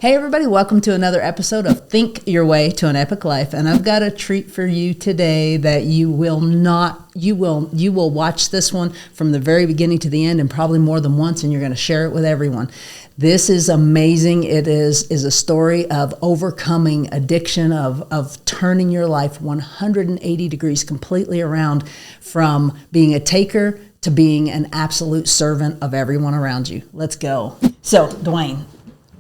Hey everybody, welcome to another episode of Think Your Way to an Epic Life. And I've got a treat for you today that you will watch this one from the very beginning to the end and probably more than once, and you're going to share it with everyone. This is amazing. It is a story of overcoming addiction, of turning your life 180 degrees completely around from being a taker to being an absolute servant of everyone around you. Let's go. So, Duane,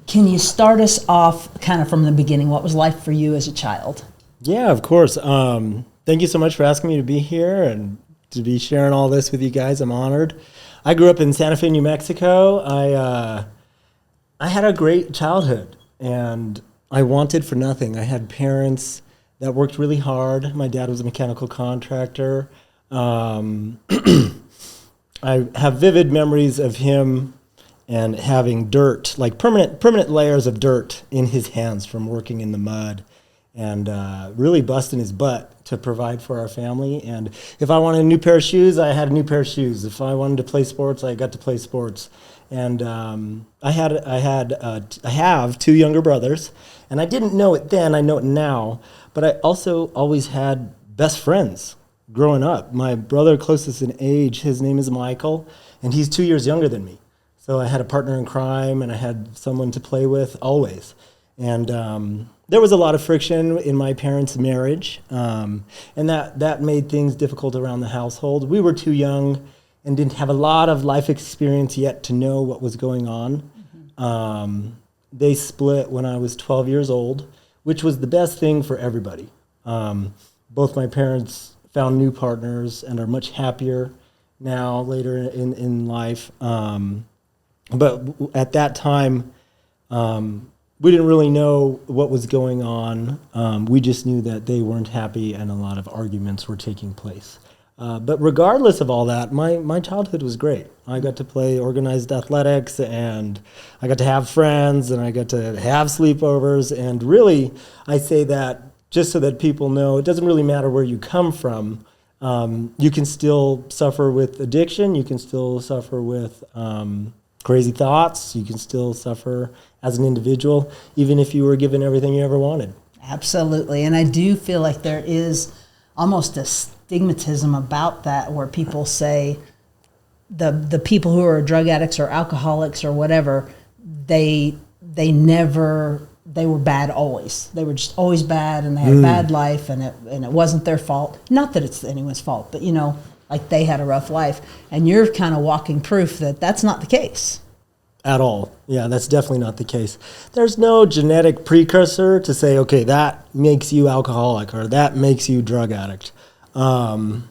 can you start us off kind of from the beginning? What was life for you as a child? Yeah, of course. Thank you so much for asking me to be here and to be sharing all this with you guys. I'm honored. I grew up in Santa Fe, New Mexico. I had a great childhood, and I wanted for nothing. I had parents that worked really hard. My dad was a mechanical contractor. I have vivid memories of him and having dirt, like permanent layers of dirt in his hands from working in the mud, and really busting his butt to provide for our family. And if I wanted a new pair of shoes, I had a new pair of shoes. If I wanted to play sports, I got to play sports. And I have two younger brothers, and I didn't know it then, I know it now, but I also always had best friends growing up. My brother closest in age, his name is Michael, and he's 2 years younger than me. So I had a partner in crime, and I had someone to play with always. And there was a lot of friction in my parents' marriage, and that made things difficult around the household. We were too young and didn't have a lot of life experience yet to know what was going on. Mm-hmm. They split when I was 12 years old, which was the best thing for everybody. Both my parents found new partners and are much happier now later in life. But at that time, we didn't really know what was going on. We just knew that they weren't happy and a lot of arguments were taking place. But regardless of all that, my childhood was great. I got to play organized athletics, and I got to have friends, and I got to have sleepovers. And really, I say that just so that people know it doesn't really matter where you come from. You can still suffer with addiction. You can still suffer with crazy thoughts. You can still suffer as an individual, even if you were given everything you ever wanted. Absolutely. And I do feel like there is almost a stigmatism about that, where people say the people who are drug addicts or alcoholics or whatever, they were bad always. They were just always bad, and they had a bad life, and it wasn't their fault. Not that it's anyone's fault, but like they had a rough life, and you're kind of walking proof that that's not the case. At all. Yeah, that's definitely not the case. There's no genetic precursor to say, okay, that makes you alcoholic or that makes you drug addict. I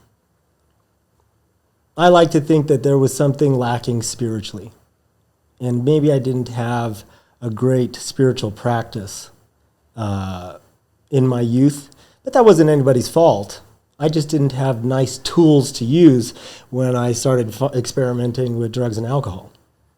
like to think that there was something lacking spiritually, and maybe I didn't have a great spiritual practice in my youth, but that wasn't anybody's fault. I just didn't have nice tools to use when I started experimenting with drugs and alcohol.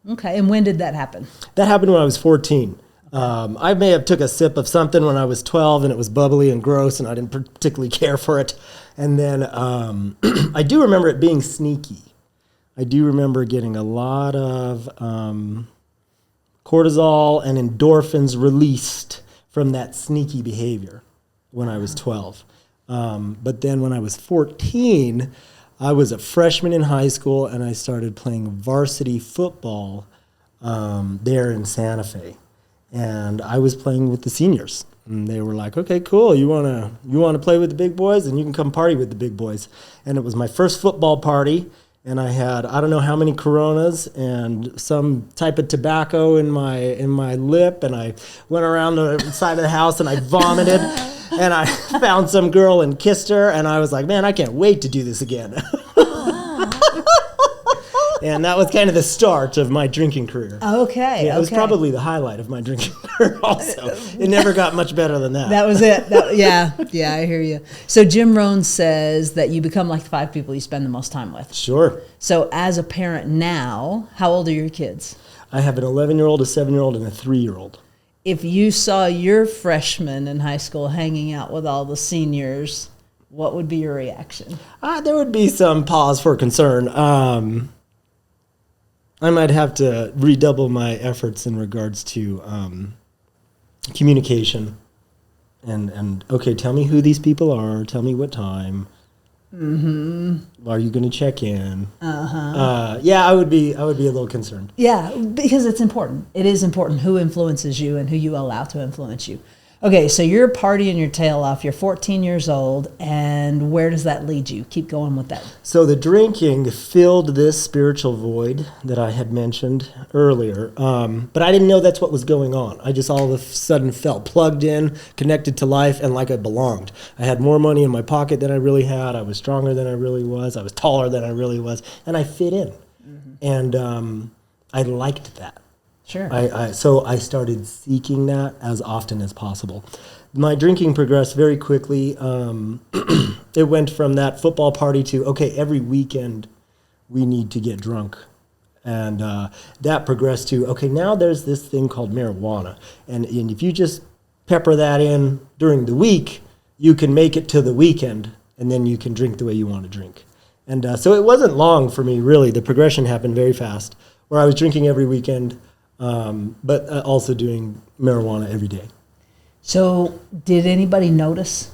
Okay, and when did that happen? That happened when I was 14. I may have took a sip of something when I was 12, and it was bubbly and gross, and I didn't particularly care for it. And then I do remember it being sneaky. I do remember getting a lot of cortisol and endorphins released from that sneaky behavior when I was 12. But then when I was 14, I was a freshman in high school, and I started playing varsity football there in Santa Fe. And I was playing with the seniors. And they were like, okay, cool, you wanna play with the big boys? And you can come party with the big boys. And it was my first football party, and I had, I don't know how many Coronas and some type of tobacco in my lip, and I went around the side of the house, and I vomited. And I found some girl and kissed her, and I was like, man, I can't wait to do this again. And that was kind of the start of my drinking career. Okay. Yeah, it was probably the highlight of my drinking career also. It never got much better than that. That was it. Yeah, I hear you. So Jim Rohn says that you become like the 5 people you spend the most time with. Sure. So as a parent now, how old are your kids? I have an 11-year-old, a 7-year-old, and a 3-year-old. If you saw your freshmen in high school hanging out with all the seniors, what would be your reaction? There would be some pause for concern. I might have to redouble my efforts in regards to communication. And okay, tell me who these people are. Tell me what time. Mm-hmm. Are you going to check in? Yeah, I would be a little concerned. Yeah, because it's important. It is important who influences you and who you allow to influence you. Okay, so you're partying your tail off. You're 14 years old, and where does that lead you? Keep going with that. So the drinking filled this spiritual void that I had mentioned earlier, but I didn't know that's what was going on. I just all of a sudden felt plugged in, connected to life, and like I belonged. I had more money in my pocket than I really had. I was stronger than I really was. I was taller than I really was, and I fit in. And I liked that. Sure. So I started seeking that as often as possible. My drinking progressed very quickly. It went from that football party to, okay, every weekend we need to get drunk. And that progressed to, okay, now there's this thing called marijuana. And if you just pepper that in during the week, you can make it to the weekend, and then you can drink the way you want to drink. And so it wasn't long for me, really. The progression happened very fast, where I was drinking every weekend, but also doing marijuana every day. So did anybody notice?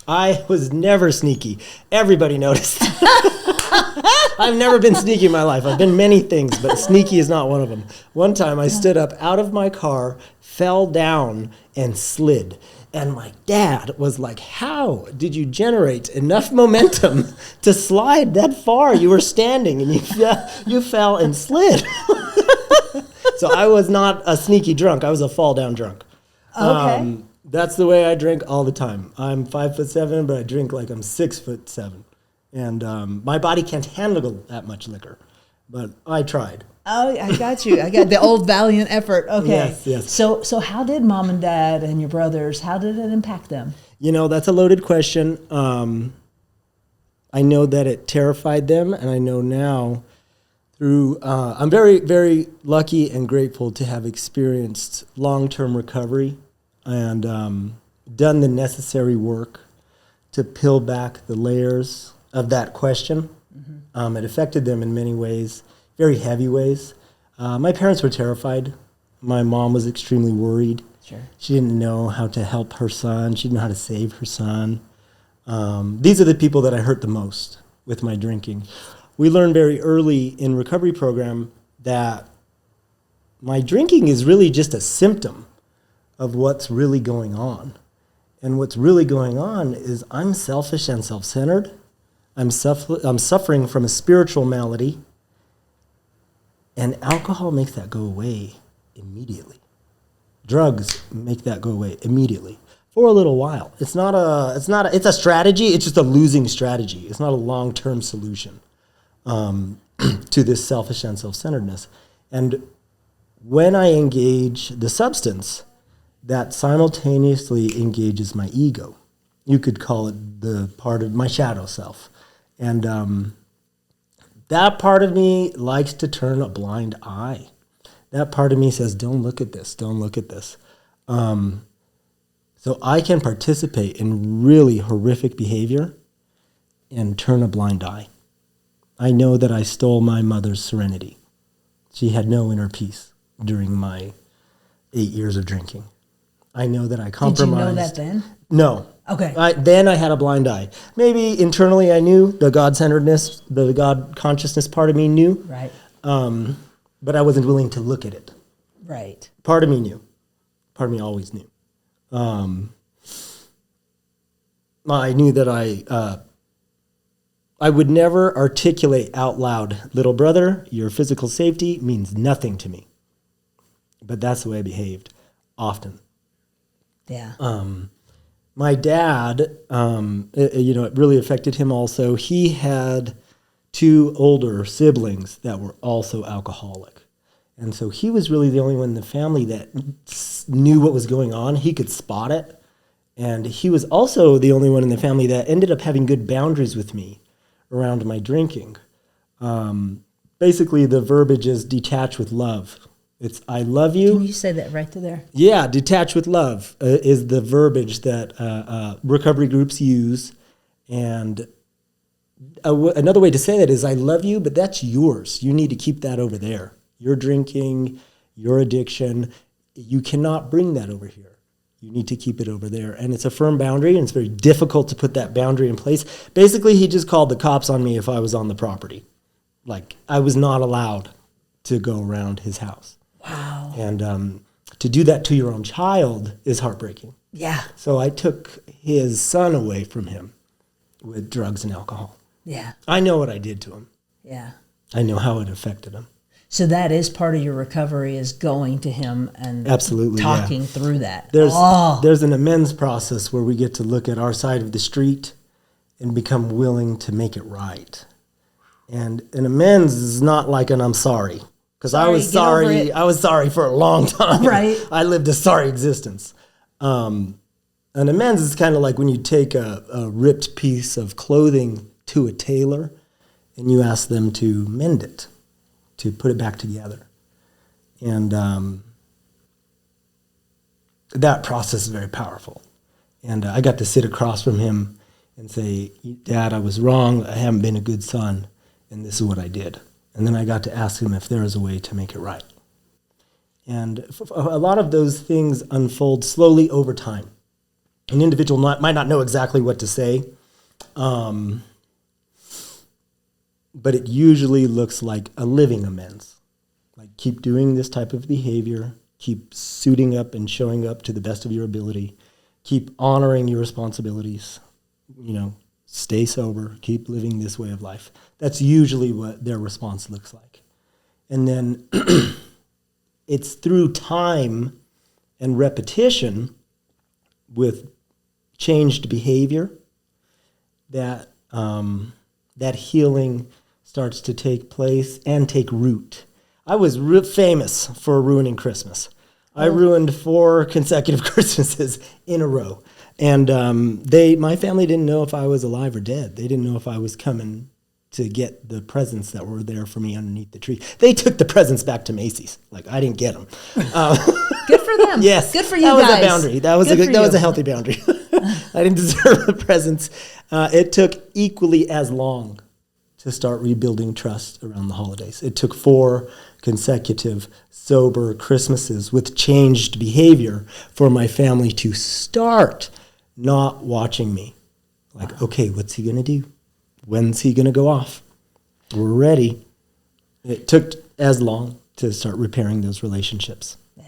I was never sneaky. Everybody noticed. I've never been sneaky in my life. I've been many things, but sneaky is not one of them. One time I stood up out of my car, fell down, and slid. And my dad was like, how did you generate enough momentum to slide that far? You were standing and you fell and slid. So I was not a sneaky drunk. I was a fall down drunk. Okay. That's the way I drink all the time. I'm 5'7", but I drink like I'm 6'7". And my body can't handle that much liquor, but I tried. Oh, I got you. I got the old valiant effort. Okay. Yes. So how did mom and dad and your brothers, how did it impact them? You know, that's a loaded question. I know that it terrified them, and I know now I'm very, very lucky and grateful to have experienced long-term recovery and done the necessary work to peel back the layers of that question. Mm-hmm. It affected them in many ways, very heavy ways. My parents were terrified. My mom was extremely worried. Sure. She didn't know how to help her son. She didn't know how to save her son. These are the people that I hurt the most with my drinking. We learned very early in recovery program that my drinking is really just a symptom of what's really going on. And what's really going on is I'm selfish and self-centered. I'm suffering from a spiritual malady. And alcohol makes that go away immediately. Drugs make that go away immediately for a little while. It's a strategy. It's just a losing strategy. It's not a long-term solution to this selfish and self-centeredness. And when I engage the substance, that simultaneously engages my ego. You could call it the part of my shadow self. And that part of me likes to turn a blind eye. That part of me says, don't look at this, don't look at this. So I can participate in really horrific behavior and turn a blind eye. I know that I stole my mother's serenity. She had no inner peace during my 8 years of drinking. I know that I compromised. Did you know that then? No. Okay. Then I had a blind eye. Maybe internally I knew the God-centeredness, the God consciousness part of me knew. Right. But I wasn't willing to look at it. Right. Part of me knew. Part of me always knew. I knew that I would never articulate out loud, little brother, your physical safety means nothing to me. But that's the way I behaved often. Yeah. My dad, it really affected him also. He had 2 older siblings that were also alcoholic. And so he was really the only one in the family that knew what was going on. He could spot it. And he was also the only one in the family that ended up having good boundaries with me around my drinking. Basically, the verbiage is detach with love. It's I love you. Can you say that right to there? Yeah, detach with love is the verbiage that recovery groups use. And another way to say that is I love you, but that's yours. You need to keep that over there. Your drinking, your addiction, you cannot bring that over here. You need to keep it over there. And it's a firm boundary, and it's very difficult to put that boundary in place. Basically, he just called the cops on me if I was on the property. Like, I was not allowed to go around his house. Wow. And to do that to your own child is heartbreaking. Yeah. So I took his son away from him with drugs and alcohol. Yeah. I know what I did to him. Yeah. I know how it affected him. So that is part of your recovery, is going to him and absolutely talking through that. There's an amends process where we get to look at our side of the street and become willing to make it right. And an amends is not like an I'm sorry. Because I was sorry for a long time. Right. I lived a sorry existence. An amends is kind of like when you take a ripped piece of clothing to a tailor and you ask them to mend it, to put it back together. And that process is very powerful. And I got to sit across from him and say, Dad, I was wrong. I haven't been a good son, and this is what I did. And then I got to ask him if there was a way to make it right. And a lot of those things unfold slowly over time. An individual might not know exactly what to say, but it usually looks like a living amends. Like, keep doing this type of behavior, keep suiting up and showing up to the best of your ability, keep honoring your responsibilities, stay sober, keep living this way of life. That's usually what their response looks like. And then it's through time and repetition with changed behavior that that healing starts to take place and take root. I was famous for ruining Christmas. I ruined 4 consecutive Christmases in a row. And my family didn't know if I was alive or dead. They didn't know if I was coming to get the presents that were there for me underneath the tree. They took the presents back to Macy's. Like, I didn't get them. Good for them. Yes. Good for you guys. guys. That was a boundary. That was a healthy boundary. I didn't deserve the presents. It took equally as long to start rebuilding trust around the holidays. It took 4 consecutive sober Christmases with changed behavior for my family to start not watching me. Like, okay, what's he going to do? When's he going to go off? We're ready. It took as long to start repairing those relationships. Yeah.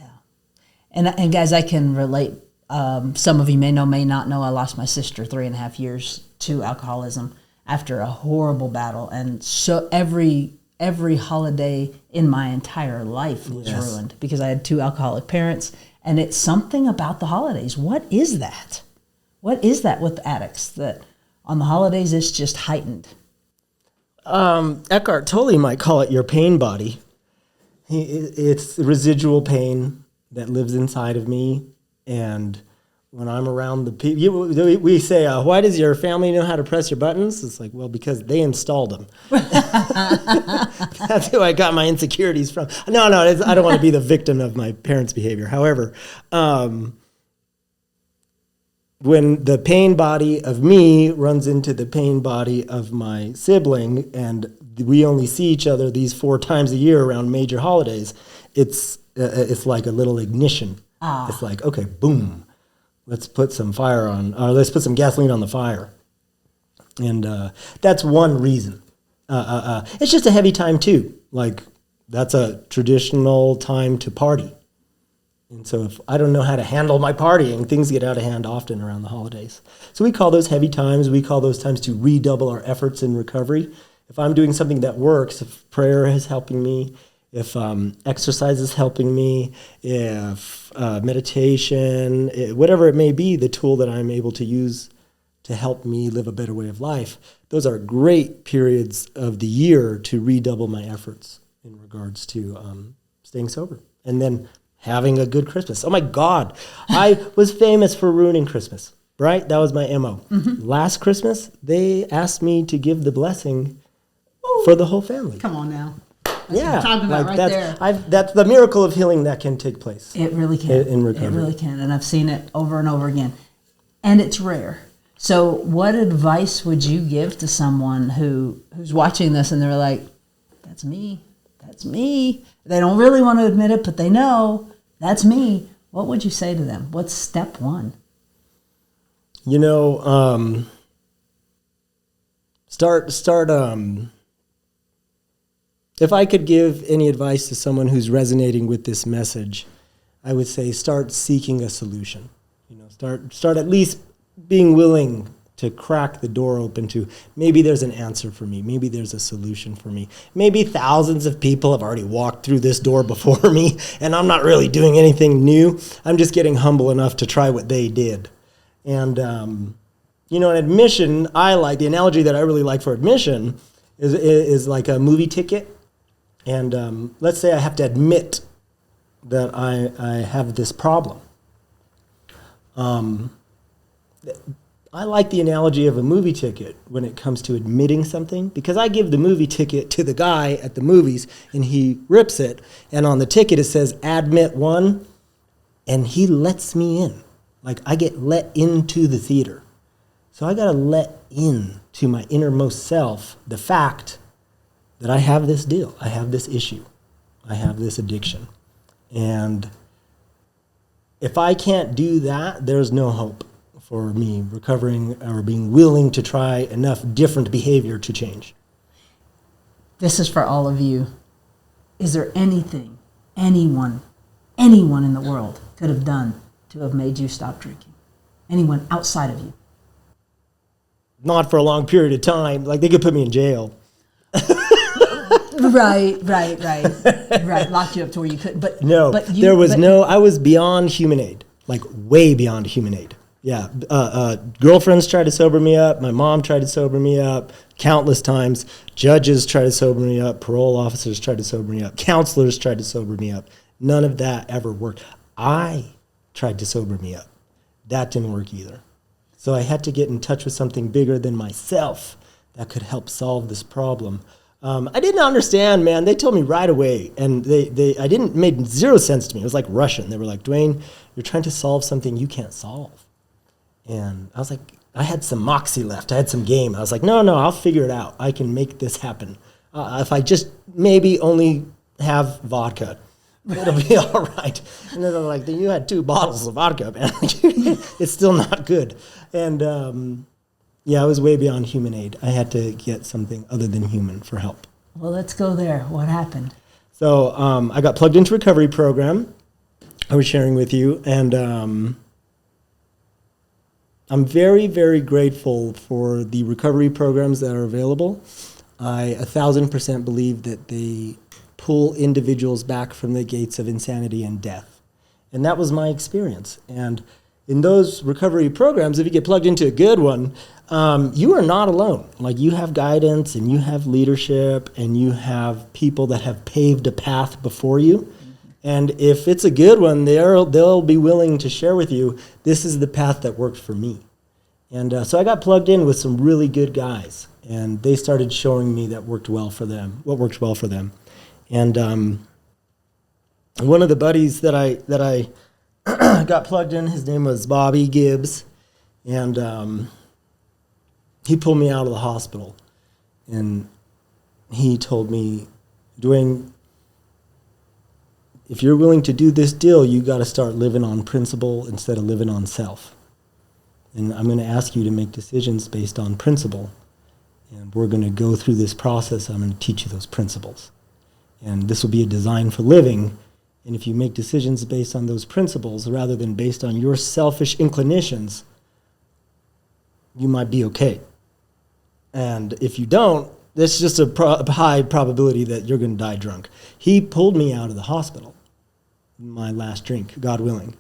And guys, I can relate. Some of you may know, may not know, I lost my sister 3.5 years to alcoholism after a horrible battle. And so every holiday in my entire life was ruined because I had 2 alcoholic parents. And it's something about the holidays. What is that? What is that with addicts that on the holidays it's just heightened? Eckhart Tolle might call it your pain body. It's residual pain that lives inside of me. And when I'm around the people, we say, why does your family know how to press your buttons? It's like, well, because they installed them. That's who I got my insecurities from. No, I don't want to be the victim of my parents' behavior. However, when the pain body of me runs into the pain body of my sibling, and we only see each other these 4 times a year around major holidays, it's like a little ignition. It's like, okay, boom, let's put some fire on, or let's put some gasoline on the fire. And that's one reason. It's just a heavy time too. Like, that's a traditional time to party. And so if I don't know how to handle my partying, things get out of hand often around the holidays. So we call those heavy times. We call those times to redouble our efforts in recovery. If I'm doing something that works, if prayer is helping me, if exercise is helping me, if meditation, whatever it may be, the tool that I'm able to use to help me live a better way of life, those are great periods of the year to redouble my efforts in regards to staying sober. And then having a good Christmas. Oh my God, I was famous for ruining Christmas, right? That was my MO. Mm-hmm. Last Christmas, they asked me to give the blessing for the whole family. Come on now. That's what I'm talking about right there. That's the miracle of healing that can take place. It really can. In recovery. It really can, and I've seen it over and over again. And it's rare. So what advice would you give to someone who's watching this and they're like, that's me. That's me. They don't really want to admit it, but they know that's me. what would you say to them? What's step one? You know, start. If I could give any advice to someone who's resonating with this message, I would say start seeking a solution. You know, start at least being willing to crack the door open to, maybe there's an answer for me. Maybe there's a solution for me. Maybe thousands of people have already walked through this door before me, and I'm not really doing anything new. I'm just getting humble enough to try what they did. And, you know, an admission, the analogy that I really like for admission is like a movie ticket. And let's say I have to admit that I have this problem. I like the analogy of a movie ticket when it comes to admitting something, because I give the movie ticket to the guy at the movies and he rips it, and on the ticket it says admit 1, and he lets me in. Like, I get let into the theater. So I got to let in to my innermost self the fact that I have this deal, I have this issue, I have this addiction. And if I can't do that, there's no hope for me recovering or being willing to try enough different behavior to change. This is for all of you. Is there anything anyone in the world could have done to have made you stop drinking? Anyone outside of you? Not for a long period of time. Like, they could put me in jail. Right. Locked you up to where you couldn't. But no, I was beyond human aid, like way beyond human aid. Yeah, girlfriends tried to sober me up. My mom tried to sober me up countless times. Judges tried to sober me up. Parole officers tried to sober me up. Counselors tried to sober me up. None of that ever worked. I tried to sober me up. That didn't work either. So I had to get in touch with something bigger than myself that could help solve this problem. I didn't understand, man. They told me right away, and it made zero sense to me. It was like Russian. They were like, Duane, you're trying to solve something you can't solve. And I was like, I had some moxie left. I had some game. I was like, no, I'll figure it out. I can make this happen. If I just maybe only have vodka, it'll be all right. And then they're like, you had 2 bottles of vodka, man. It's still not good. And yeah, I was way beyond human aid. I had to get something other than human for help. Well, let's go there. What happened? So I got plugged into a recovery program I was sharing with you, and I'm very, very grateful for the recovery programs that are available. I 1,000% believe that they pull individuals back from the gates of insanity and death. And that was my experience. And in those recovery programs, if you get plugged into a good one, you are not alone. Like, you have guidance, and you have leadership, and you have people that have paved a path before you. Mm-hmm. And if it's a good one, they'll be willing to share with you, this is the path that worked for me. And so I got plugged in with some really good guys, and they started showing me what worked well for them. And one of the buddies that I got plugged in, his name was Bobby Gibbs, and he pulled me out of the hospital, and he told me, Duane, if you're willing to do this deal, you got to start living on principle instead of living on self. And I'm going to ask you to make decisions based on principle, and we're going to go through this process. I'm going to teach you those principles, and this will be a design for living. And if you make decisions based on those principles rather than based on your selfish inclinations, you might be okay. And if you don't, there's just a high probability that you're going to die drunk. He pulled me out of the hospital, my last drink, God willing.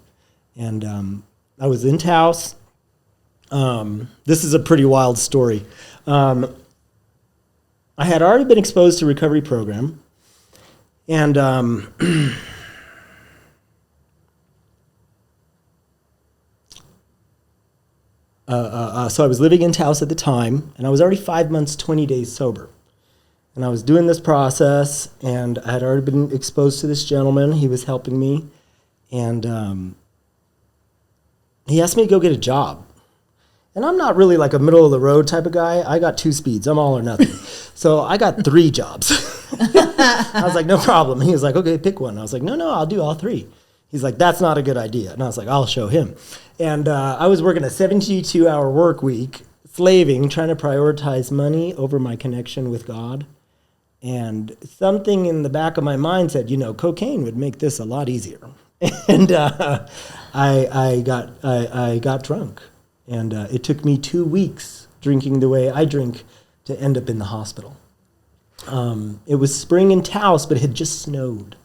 And I was in Taos. This is a pretty wild story. I had already been exposed to a recovery program, and so I was living in Taos at the time, and I was already 5 months, 20 days sober. And I was doing this process, and I had already been exposed to this gentleman. He was helping me, and he asked me to go get a job. And I'm not really like a middle-of-the-road type of guy. I got 2 speeds. I'm all or nothing. So I got 3 jobs. I was like, no problem. He was like, okay, pick one. I was like, no, I'll do all 3. He's like, that's not a good idea. And I was like, I'll show him. And I was working a 72-hour work week, slaving, trying to prioritize money over my connection with God. And something in the back of my mind said, cocaine would make this a lot easier. And I got drunk. And it took me 2 weeks drinking the way I drink to end up in the hospital. It was spring in Taos, but it had just snowed.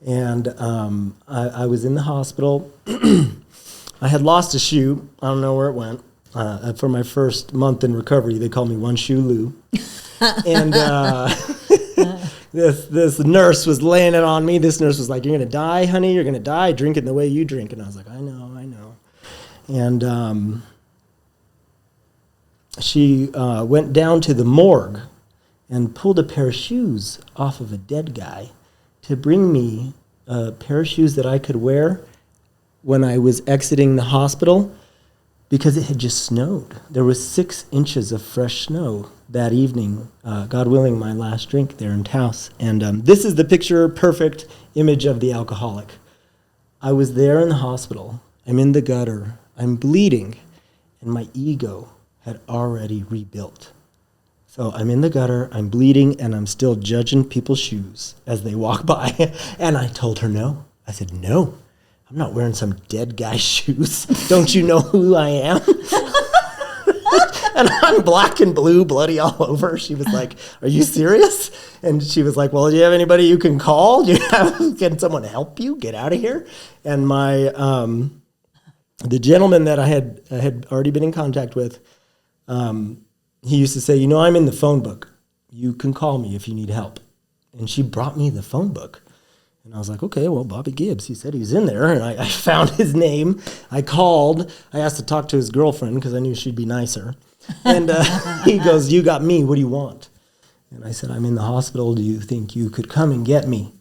And I was in the hospital. I had lost a shoe. I don't know where it went. For my first month in recovery, they called me One Shoe Lou. And this nurse was laying it on me. This nurse was like, you're going to die, honey. You're going to die drinking the way you drink. And I was like, I know. And she went down to the morgue and pulled a pair of shoes off of a dead guy to bring me a pair of shoes that I could wear when I was exiting the hospital, because it had just snowed. There was 6 inches of fresh snow that evening, God willing, my last drink there in Taos. And this is the picture-perfect image of the alcoholic. I was there in the hospital. I'm in the gutter. I'm bleeding, and my ego had already rebuilt. So I'm in the gutter, I'm bleeding, and I'm still judging people's shoes as they walk by. And I told her no. I said, no, I'm not wearing some dead guy's shoes. Don't you know who I am? And I'm black and blue, bloody all over. She was like, are you serious? And she was like, well, do you have anybody you can call? Can someone help you get out of here? And my the gentleman that I had already been in contact with, he used to say, I'm in the phone book. You can call me if you need help. And she brought me the phone book. And I was like, okay, well, Bobby Gibbs, he said he was in there. And I found his name. I called. I asked to talk to his girlfriend because I knew she'd be nicer. And he goes, you got me. What do you want? And I said, I'm in the hospital. Do you think you could come and get me?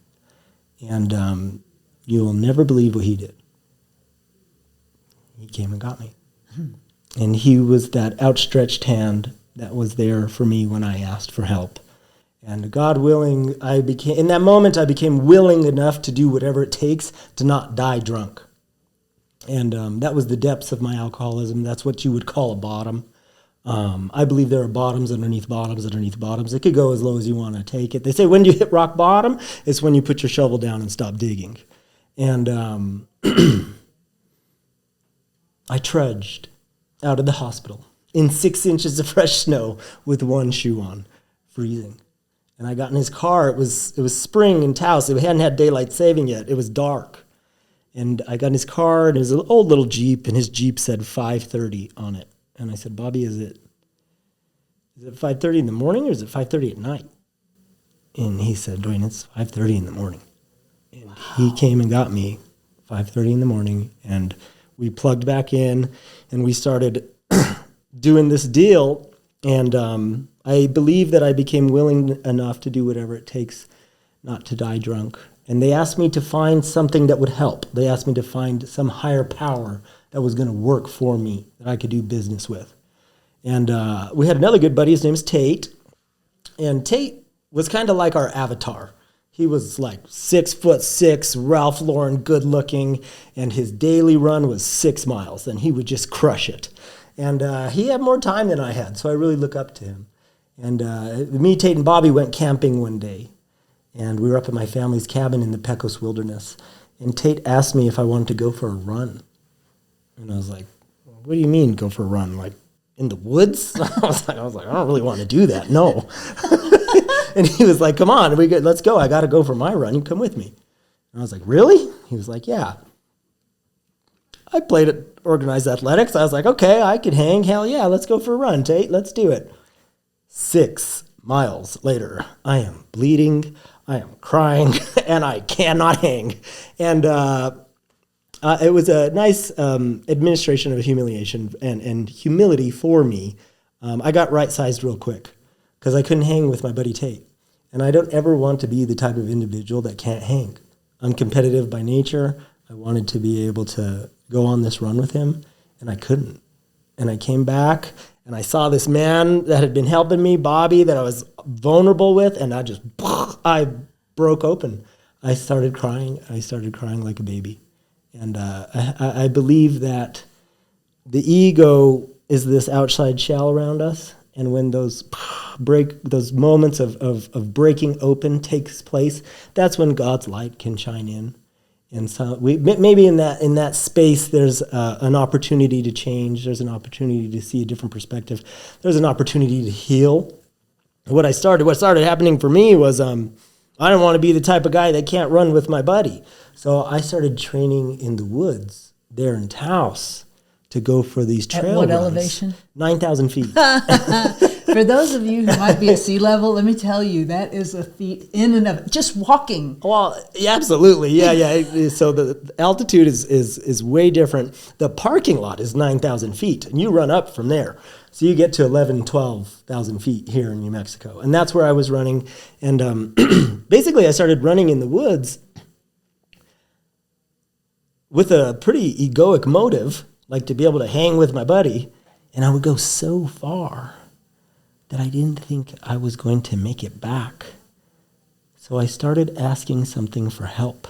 And you will never believe what he did. He came and got me. And he was that outstretched hand that was there for me when I asked for help. And God willing, in that moment, I became willing enough to do whatever it takes to not die drunk. And that was the depths of my alcoholism. That's what you would call a bottom. I believe there are bottoms underneath bottoms underneath bottoms. It could go as low as you want to take it. They say when you hit rock bottom, it's when you put your shovel down and stop digging. And I trudged out of the hospital in 6 inches of fresh snow with one shoe on, freezing. And I got in his car. It was spring in Taos. It hadn't had daylight saving yet. It was dark. And I got in his car, and it was an old little Jeep, and his Jeep said 5:30 on it. And I said, Bobby, is it 5:30 in the morning or is it 5:30 at night? And he said, Duane, it's 5:30 in the morning. And he came and got me 5:30 in the morning, and we plugged back in, and we started doing this deal. And I believe that I became willing enough to do whatever it takes not to die drunk. And they asked me to find something that would help. They asked me to find some higher power that was going to work for me, that I could do business with. And we had another good buddy. His name is Tate. And Tate was kind of like our avatar. He was like 6'6", Ralph Lauren, good looking, and his daily run was 6 miles, and he would just crush it. And he had more time than I had, so I really look up to him. And me, Tate, and Bobby went camping one day, and we were up at my family's cabin in the Pecos Wilderness. And Tate asked me if I wanted to go for a run. And I was like, what do you mean go for a run? Like in the woods? I was like, I don't really want to do that. No. And he was like, come on, let's go. I got to go for my run. You come with me. And I was like, really? He was like, yeah. I played at organized athletics. I was like, okay, I could hang. Hell yeah, let's go for a run, Tate. Let's do it. 6 miles later, I am bleeding, I am crying, and I cannot hang. And it was a nice administration of humiliation and humility for me. I got right-sized real quick because I couldn't hang with my buddy Tate. And I don't ever want to be the type of individual that can't hang. I'm competitive by nature. I wanted to be able to go on this run with him, and I couldn't. And I came back, and I saw this man that had been helping me, Bobby, that I was vulnerable with, and I broke open. I started crying. I started crying like a baby. And I believe that the ego is this outside shell around us, and when those moments of breaking open takes place, that's when God's light can shine in. And so maybe in that space, there's an opportunity to change. There's an opportunity to see a different perspective. There's an opportunity to heal. What started happening for me was I didn't want to be the type of guy that can't run with my buddy. So I started training in the woods there in Taos to go for these trail runs. At what elevation? 9,000 feet. For those of you who might be at sea level, let me tell you, that is a feat in and of just walking. Well, yeah, absolutely. Yeah. So the altitude is way different. The parking lot is 9,000 feet, and you run up from there. So you get to 11,000, 12,000 feet here in New Mexico. And that's where I was running. And basically I started running in the woods with a pretty egoic motive, like to be able to hang with my buddy. And I would go so far that I didn't think I was going to make it back. So I started asking something for help.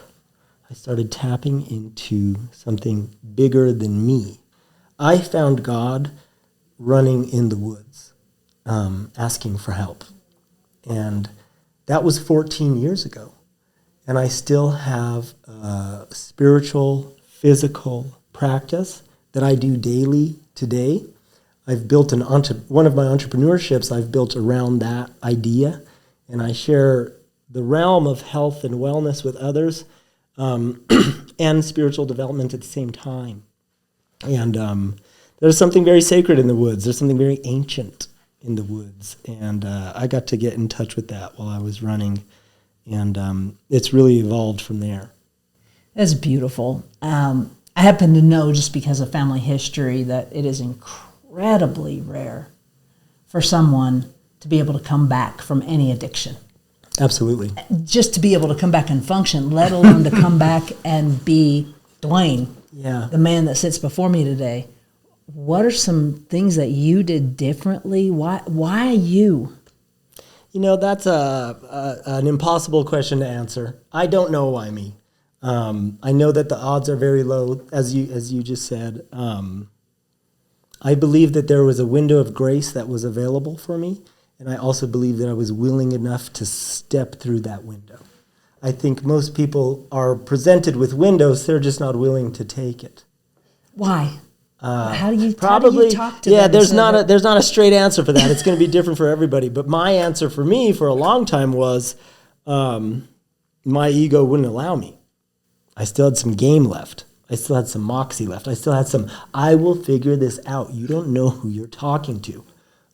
I started tapping into something bigger than me. I found God running in the woods, asking for help. And that was 14 years ago. And I still have a spiritual, physical practice that I do daily today. I've built one of my entrepreneurships I've built around that idea, and I share the realm of health and wellness with others, and spiritual development at the same time. And there's something very sacred in the woods. There's something very ancient in the woods, and I got to get in touch with that while I was running, and it's really evolved from there. That's beautiful. I happen to know, just because of family history, that it is incredibly rare for someone to be able to come back from any addiction. Absolutely. Just to be able to come back and function, let alone to come back and be Duane, the man that sits before me today. What are some things that you did differently? Why you? You know, that's an impossible question to answer. I don't know why me. I know that the odds are very low, as you just said. I believe that there was a window of grace that was available for me, and I also believe that I was willing enough to step through that window. I think most people are presented with windows, they're just not willing to take it. Why? How do you talk to them? Yeah, there's not a straight answer for that. It's going to be different for everybody. But my answer for me for a long time was my ego wouldn't allow me. I still had some game left. I still had some moxie left. I still had some, I will figure this out. You don't know who you're talking to.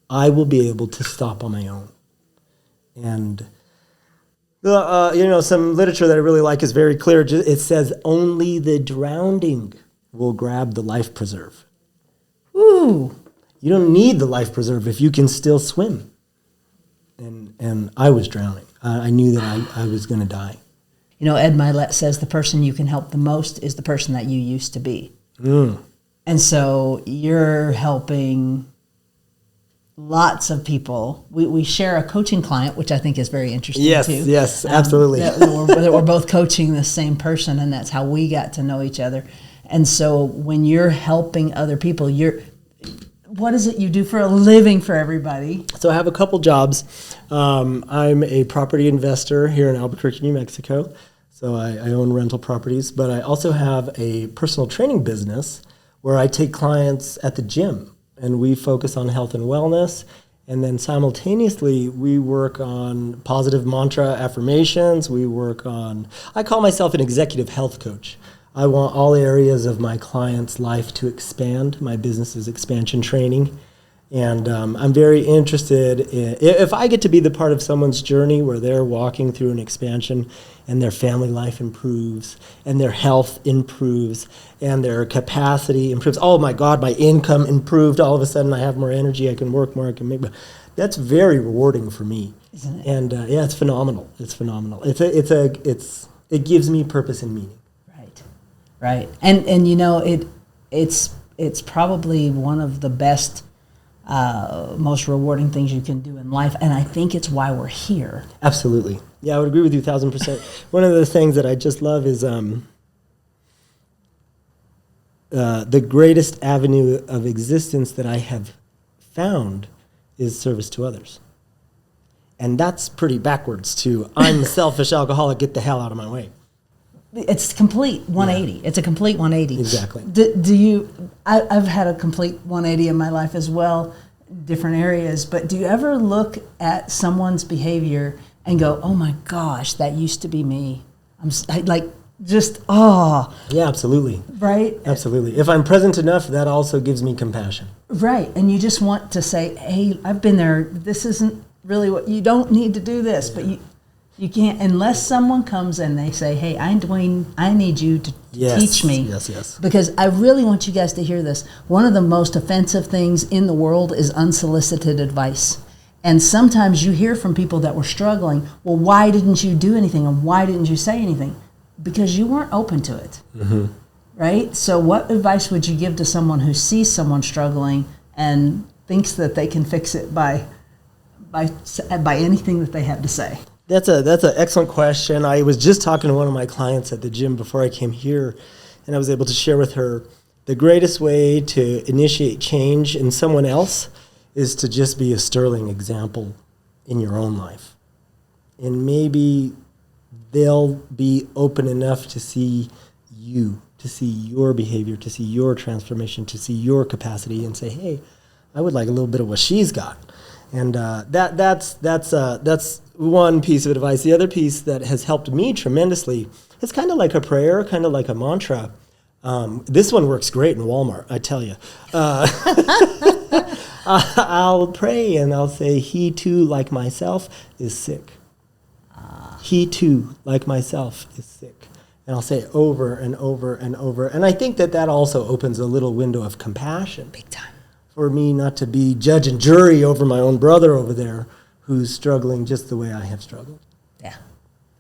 I will be able to stop on my own. And, some literature that I really like is very clear. It says, only the drowning will grab the life preserve. Ooh. You don't need the life preserve if you can still swim. And I was drowning. I knew that I was going to die. You know, Ed Milet says the person you can help the most is the person that you used to be. And so you're helping lots of people. We share a coaching client, which I think is very interesting too. Yes, absolutely. That we're both coaching the same person, and that's how we got to know each other. And so when you're helping other people, what is it you do for a living for everybody? So I have a couple jobs. I'm a property investor here in Albuquerque, New Mexico. So I own rental properties, but I also have a personal training business where I take clients at the gym, and we focus on health and wellness. And then simultaneously, we work on positive mantra affirmations. I call myself an executive health coach. I want all areas of my client's life to expand. My business is expansion training. And I'm very interested if I get to be the part of someone's journey where they're walking through an expansion and their family life improves and their health improves and their capacity improves. Oh my God, my income improved. All of a sudden I have more energy. I can work more. I can make more. That's very rewarding for me. Isn't it? And it's phenomenal. It's phenomenal. It gives me purpose and meaning. Right. And you know, it's probably one of the best, most rewarding things you can do in life, and I think it's why we're here. Absolutely. Yeah, I would agree with you 1,000%. One of the things that I just love is the greatest avenue of existence that I have found is service to others. And that's pretty backwards to, I'm a selfish alcoholic, get the hell out of my way. It's complete 180. Yeah. It's a complete 180. Exactly. I've had a complete 180 in my life as well, different areas, but do you ever look at someone's behavior and go, oh my gosh, that used to be me? Yeah, absolutely. Right? Absolutely. If I'm present enough, that also gives me compassion. Right. And you just want to say, hey, I've been there. This isn't really what, you don't need to do this, but you can't, unless someone comes and they say, hey, I'm Duane, I need you to teach me. Yes. Because I really want you guys to hear this. One of the most offensive things in the world is unsolicited advice. And sometimes you hear from people that were struggling, well, why didn't you do anything? And why didn't you say anything? Because you weren't open to it. Mm-hmm. Right? So what advice would you give to someone who sees someone struggling and thinks that they can fix it by anything that they have to say? That's an excellent question. I was just talking to one of my clients at the gym before I came here, and I was able to share with her the greatest way to initiate change in someone else is to just be a sterling example in your own life. And maybe they'll be open enough to see you, to see your behavior, to see your transformation, to see your capacity and say, hey, I would like a little bit of what she's got. And that's one piece of advice. The other piece that has helped me tremendously, it's kind of like a prayer, kind of like a mantra. This one works great in Walmart, I tell you. I'll pray and I'll say, he too, like myself, is sick. He too, like myself, is sick. And I'll say it over and over and over. And I think that also opens a little window of compassion. Big time. For me not to be judge and jury over my own brother over there who's struggling just the way I have struggled. Yeah,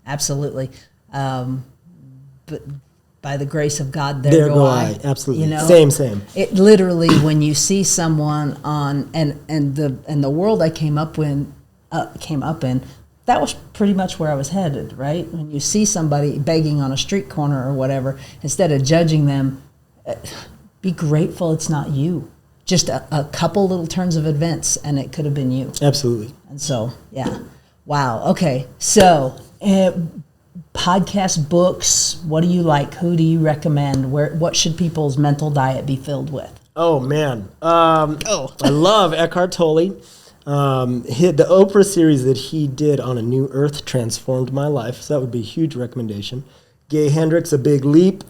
absolutely. But by the grace of God, there go I. Absolutely. You know, same. It literally, when you see someone on and the world I came up in, that was pretty much where I was headed, right? When you see somebody begging on a street corner or whatever, instead of judging them, be grateful it's not you. Just a couple little turns of events, and it could have been you. Absolutely. And so, yeah. Wow. Okay. So, podcast, books, what do you like? Who do you recommend? What should people's mental diet be filled with? Oh, man. I love Eckhart Tolle. The Oprah series that he did on A New Earth transformed my life, so that would be a huge recommendation. Gay Hendricks, A Big Leap.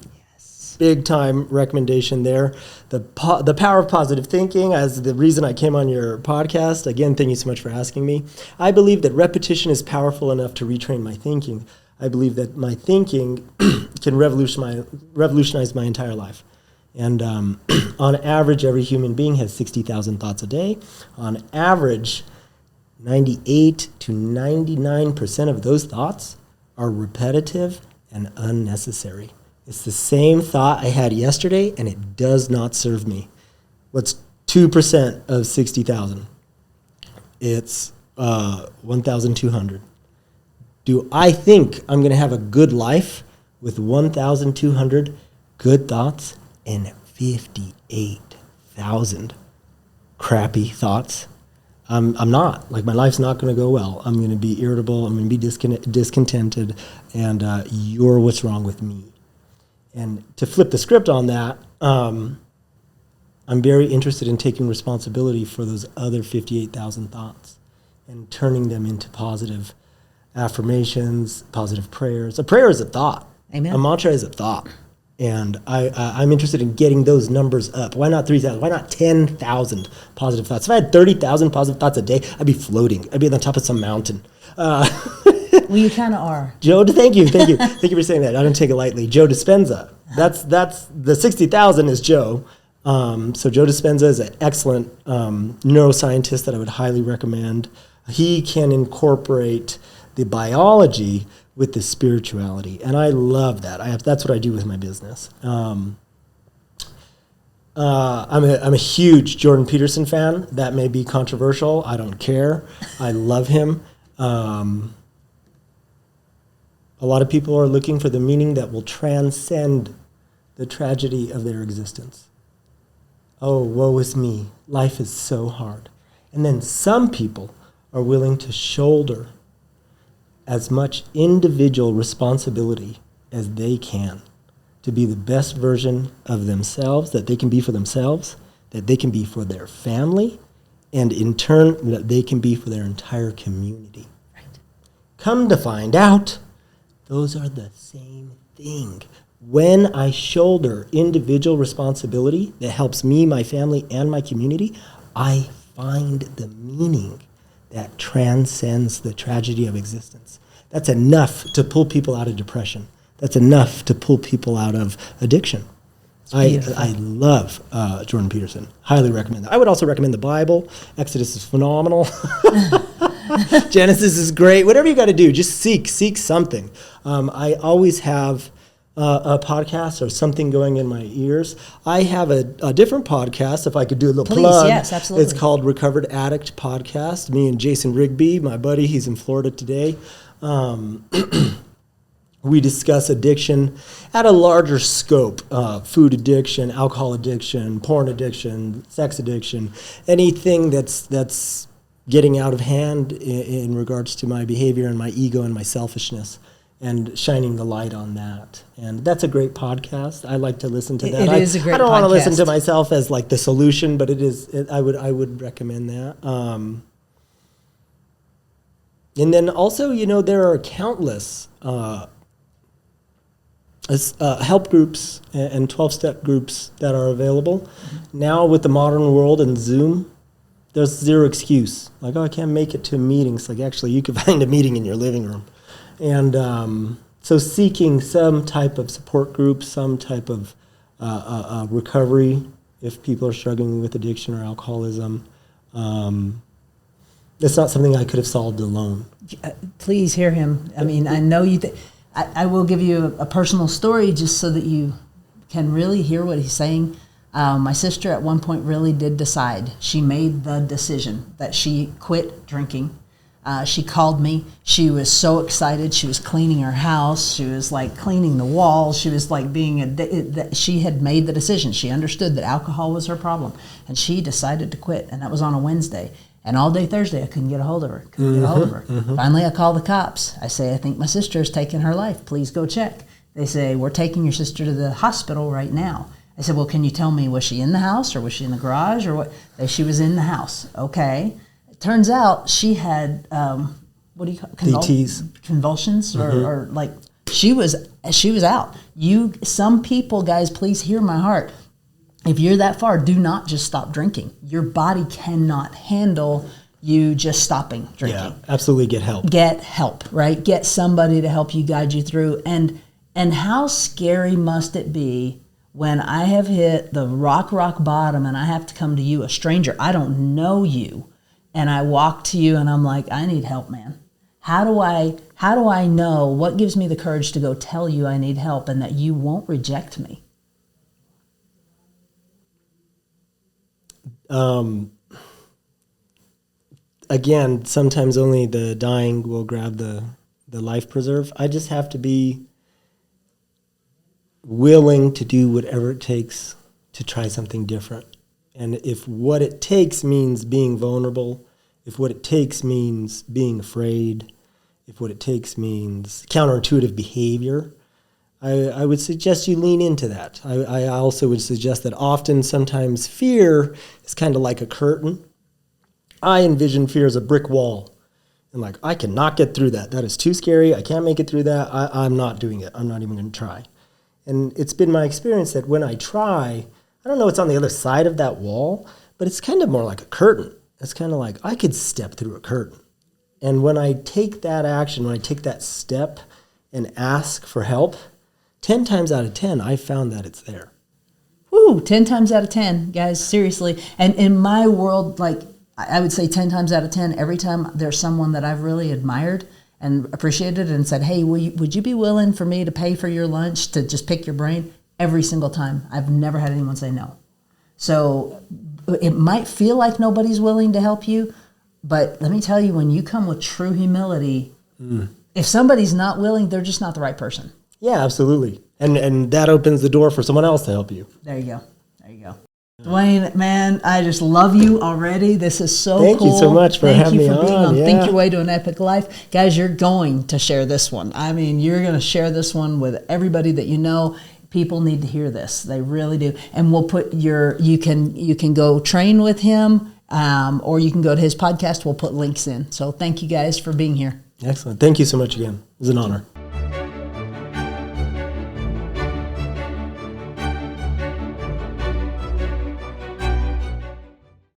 Big time recommendation there. The Power of Positive Thinking as the reason I came on your podcast. Again, thank you so much for asking me. I believe that repetition is powerful enough to retrain my thinking. I believe that my thinking can revolutionize my entire life. And on average, every human being has 60,000 thoughts a day. On average, 98 to 99% of those thoughts are repetitive and unnecessary. It's the same thought I had yesterday, and it does not serve me. What's 2% of 60,000? It's 1,200. Do I think I'm going to have a good life with 1,200 good thoughts and 58,000 crappy thoughts? I'm not. Like, my life's not going to go well. I'm going to be irritable. I'm going to be discontented, and you're what's wrong with me. And to flip the script on that, I'm very interested in taking responsibility for those other 58,000 thoughts and turning them into positive affirmations, positive prayers. A prayer is a thought. Amen. A mantra is a thought. And I'm interested in getting those numbers up. Why not 3,000? Why not 10,000 positive thoughts? If I had 30,000 positive thoughts a day, I'd be floating. I'd be on the top of some mountain. Well, you kind of are. Joe, thank you for saying that. I don't take it lightly. Joe Dispenza. That's the 60,000 is Joe. So Joe Dispenza is an excellent neuroscientist that I would highly recommend. He can incorporate the biology with the spirituality, and I love that. That's what I do with my business. I'm a huge Jordan Peterson fan. That may be controversial. I don't care. I love him. A lot of people are looking for the meaning that will transcend the tragedy of their existence. Oh, woe is me. Life is so hard. And then some people are willing to shoulder as much individual responsibility as they can to be the best version of themselves that they can be for themselves, that they can be for their family, and in turn, that they can be for their entire community. Right. Come to find out, those are the same thing. When I shoulder individual responsibility that helps me, my family, and my community, I find the meaning that transcends the tragedy of existence. That's enough to pull people out of depression. That's enough to pull people out of addiction. I love Jordan Peterson. Highly recommend that. I would also recommend the Bible. Exodus is phenomenal. Genesis is great. Whatever you got to do, just seek something. I always have a podcast or something going in my ears. I have a different podcast, if I could do a little plug. Yes, absolutely. It's called Recovered Addict Podcast. Me and Jason Rigby, my buddy, he's in Florida today. We discuss addiction at a larger scope, food addiction, alcohol addiction, porn addiction, sex addiction, anything that's getting out of hand in regards to my behavior and my ego and my selfishness, and shining the light on that. And that's a great podcast. I like to listen to that. It is a great podcast. I don't want to listen to myself as like the solution, but I would recommend that. And then also, there are countless help groups and 12-step groups that are available. Mm-hmm. Now with the modern world and Zoom, there's zero excuse. Like, I can't make it to meetings. Like, actually, you could find a meeting in your living room. And so seeking some type of support group, some type of recovery if people are struggling with addiction or alcoholism. It's not something I could have solved alone. Please hear him. I mean, I know you... I will give you a personal story just so that you can really hear what he's saying. My sister at one point really did decide. She made the decision that she quit drinking. She called me. She was so excited. She was cleaning her house. She was like cleaning the walls. She was like she had made the decision. She understood that alcohol was her problem. And she decided to quit. And that was on a Wednesday. And all day Thursday, I couldn't get a hold of her. Mm-hmm. Finally, I call the cops. I say, I think my sister has taken her life. Please go check. They say, we're taking your sister to the hospital right now. I said, well, can you tell me, was she in the house or was she in the garage or what? She was in the house. Okay. It turns out she had, what do you call it? DTs. Convulsions or like she was out. Some people, guys, please hear my heart. If you're that far, do not just stop drinking. Your body cannot handle you just stopping drinking. Yeah, absolutely. Get help. Get help, right? Get somebody to help you, guide you through. And how scary must it be when I have hit the rock bottom and I have to come to you, a stranger, I don't know you, and I walk to you and I'm like, I need help, man. How do I know what gives me the courage to go tell you I need help and that you won't reject me? Again, sometimes only the dying will grab the life preserve. I just have to be willing to do whatever it takes to try something different. And if what it takes means being vulnerable, if what it takes means being afraid, if what it takes means counterintuitive behavior, I would suggest you lean into that. I also would suggest that often, sometimes fear is kind of like a curtain. I envision fear as a brick wall. And like, I cannot get through that. That is too scary. I can't make it through that. I'm not doing it. I'm not even going to try. And it's been my experience that when I try, I don't know what's on the other side of that wall, but it's kind of more like a curtain. It's kind of like I could step through a curtain. And when I take that action, when I take that step and ask for help, 10 times out of 10, I found that it's there. Woo, 10 times out of 10, guys, seriously. And in my world, like, I would say 10 times out of 10, every time there's someone that I've really admired and appreciated and said, hey, would you be willing for me to pay for your lunch to just pick your brain? Every single time. I've never had anyone say no. So it might feel like nobody's willing to help you, but let me tell you, when you come with true humility, if somebody's not willing, they're just not the right person. Yeah, absolutely. And that opens the door for someone else to help you. There you go. There you go. Duane, man, I just love you already. This is so Thank cool. You so much for having me on. Being on yeah. Think Your Way to an Epic Life. Guys, you're going to share this one. I mean, you're going to share this one with everybody that you know. People need to hear this. They really do. And we'll put you can go train with him, or you can go to his podcast. We'll put links in. So thank you guys for being here. Excellent. Thank you so much again. It was an honor.